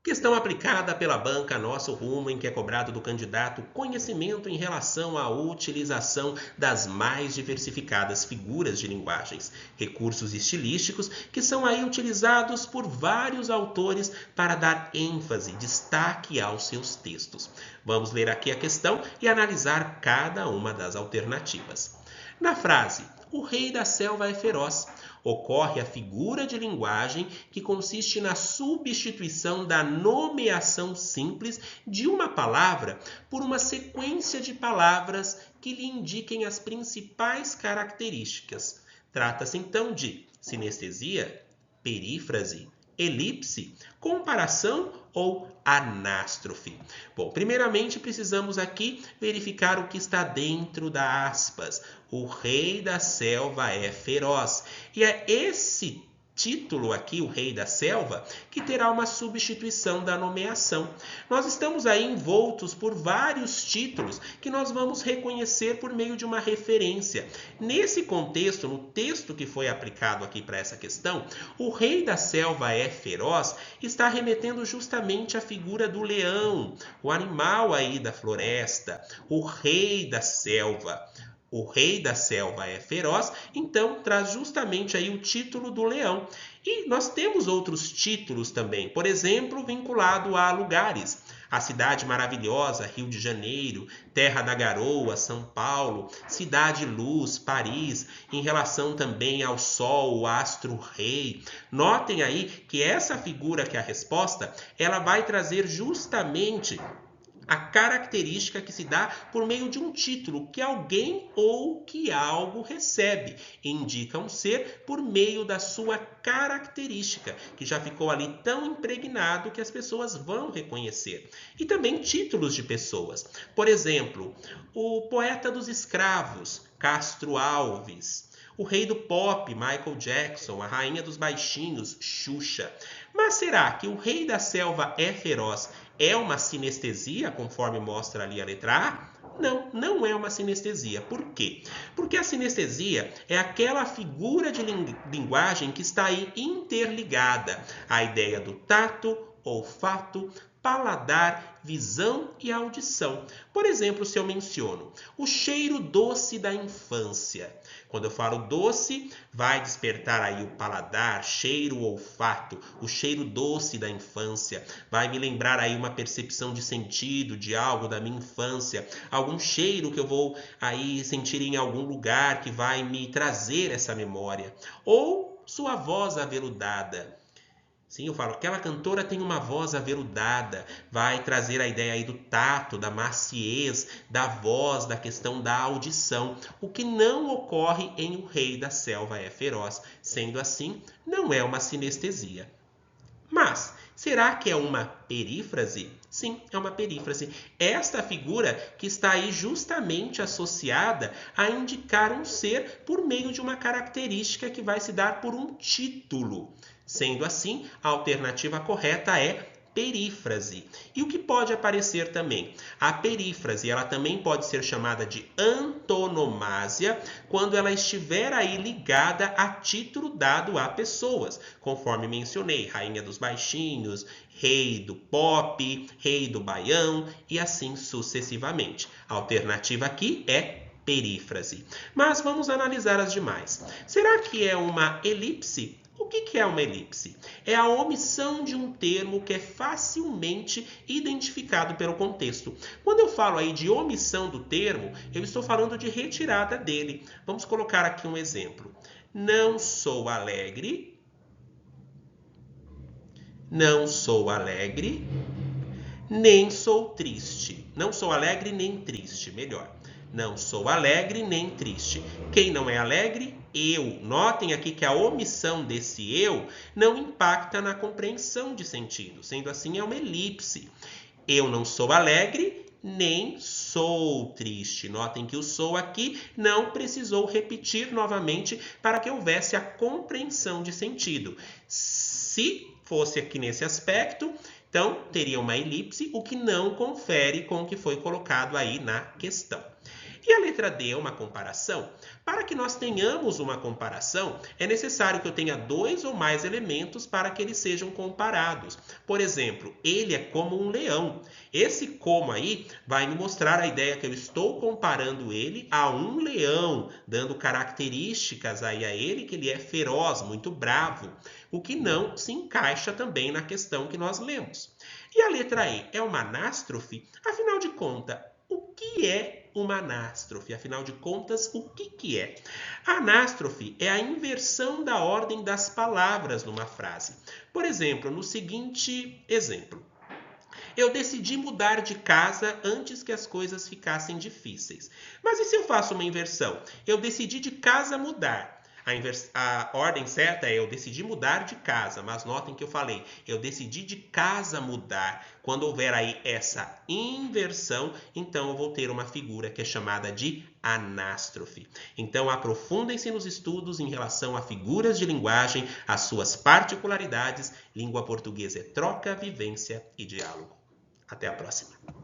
Questão aplicada pela banca Nosso Rumo, em que é cobrado do candidato conhecimento em relação à utilização das mais diversificadas figuras de linguagens, recursos estilísticos que são aí utilizados por vários autores para dar ênfase, destaque aos seus textos. Vamos ler aqui a questão e analisar cada uma das alternativas. Na frase, o rei da selva é feroz, ocorre a figura de linguagem que consiste na substituição da nomeação simples de uma palavra por uma sequência de palavras que lhe indiquem as principais características. Trata-se então de sinestesia, perífrase, elipse, comparação ou anástrofe. Bom, primeiramente precisamos aqui verificar o que está dentro da aspas. O rei da selva é feroz. E é esse título aqui, o rei da selva, que terá uma substituição da nomeação. Nós estamos aí envoltos por vários títulos que nós vamos reconhecer por meio de uma referência. Nesse contexto, no texto que foi aplicado aqui para essa questão, o rei da selva é feroz está remetendo justamente à figura do leão, o animal aí da floresta, o rei da selva. O rei da selva é feroz, então traz justamente aí o título do leão. E nós temos outros títulos também, por exemplo, vinculado a lugares. A cidade maravilhosa, Rio de Janeiro, Terra da Garoa, São Paulo, Cidade Luz, Paris, em relação também ao Sol, o astro rei. Notem aí que essa figura que é a resposta, ela vai trazer justamente a característica que se dá por meio de um título que alguém ou que algo recebe. Indica um ser por meio da sua característica, que já ficou ali tão impregnado que as pessoas vão reconhecer. E também títulos de pessoas. Por exemplo, o poeta dos escravos, Castro Alves. O rei do pop, Michael Jackson. A rainha dos baixinhos, Xuxa. Mas será que o rei da selva é feroz é uma sinestesia, conforme mostra ali a letra A? Não, não é uma sinestesia. Por quê? Porque a sinestesia é aquela figura de linguagem que está aí interligada à ideia do tato, olfato, paladar, visão e audição. Por exemplo, se eu menciono o cheiro doce da infância. Quando eu falo doce, vai despertar aí o paladar, cheiro, olfato, o cheiro doce da infância. Vai me lembrar aí uma percepção de sentido de algo da minha infância, algum cheiro que eu vou aí sentir em algum lugar que vai me trazer essa memória. Ou sua voz aveludada. Sim, eu falo, aquela cantora tem uma voz aveludada, vai trazer a ideia aí do tato, da maciez, da voz, da questão da audição, o que não ocorre em O Rei da Selva é Feroz. Sendo assim, não é uma sinestesia. Mas, será que é uma perífrase? Sim, é uma perífrase. Esta figura que está aí justamente associada a indicar um ser por meio de uma característica que vai se dar por um título. Sendo assim, a alternativa correta é perífrase. E o que pode aparecer também? A perífrase, ela também pode ser chamada de antonomásia quando ela estiver aí ligada a título dado a pessoas, conforme mencionei, rainha dos baixinhos, rei do pop, rei do baião e assim sucessivamente. A alternativa aqui é perífrase. Mas vamos analisar as demais. Será que é uma elipse? O que é uma elipse? É a omissão de um termo que é facilmente identificado pelo contexto. Quando eu falo aí de omissão do termo, eu estou falando de retirada dele. Vamos colocar aqui um exemplo. Não sou alegre. Não sou alegre. Nem sou triste. Não sou alegre nem triste, melhor. Não sou alegre nem triste. Quem não é alegre? Eu. Notem aqui que a omissão desse eu não impacta na compreensão de sentido. Sendo assim, é uma elipse. Eu não sou alegre, nem sou triste. Notem que o sou aqui não precisou repetir novamente para que houvesse a compreensão de sentido. Se fosse aqui nesse aspecto, então teria uma elipse, o que não confere com o que foi colocado aí na questão. E a letra D é uma comparação. Para que nós tenhamos uma comparação, é necessário que eu tenha 2 ou mais elementos para que eles sejam comparados. Por exemplo, ele é como um leão. Esse como aí vai me mostrar a ideia que eu estou comparando ele a um leão, dando características aí a ele que ele é feroz, muito bravo, o que não se encaixa também na questão que nós lemos. E a letra E é uma anástrofe? Afinal de contas, o que é uma anástrofe? Afinal de contas, o que é? A anástrofe é a inversão da ordem das palavras numa frase. Por exemplo, no seguinte exemplo. Eu decidi mudar de casa antes que as coisas ficassem difíceis. Mas e se eu faço uma inversão? Eu decidi de casa mudar. A ordem certa é eu decidi mudar de casa, mas notem que eu falei, eu decidi de casa mudar. Quando houver aí essa inversão, então eu vou ter uma figura que é chamada de anástrofe. Então aprofundem-se nos estudos em relação a figuras de linguagem, as suas particularidades. Língua portuguesa é troca, vivência e diálogo. Até a próxima.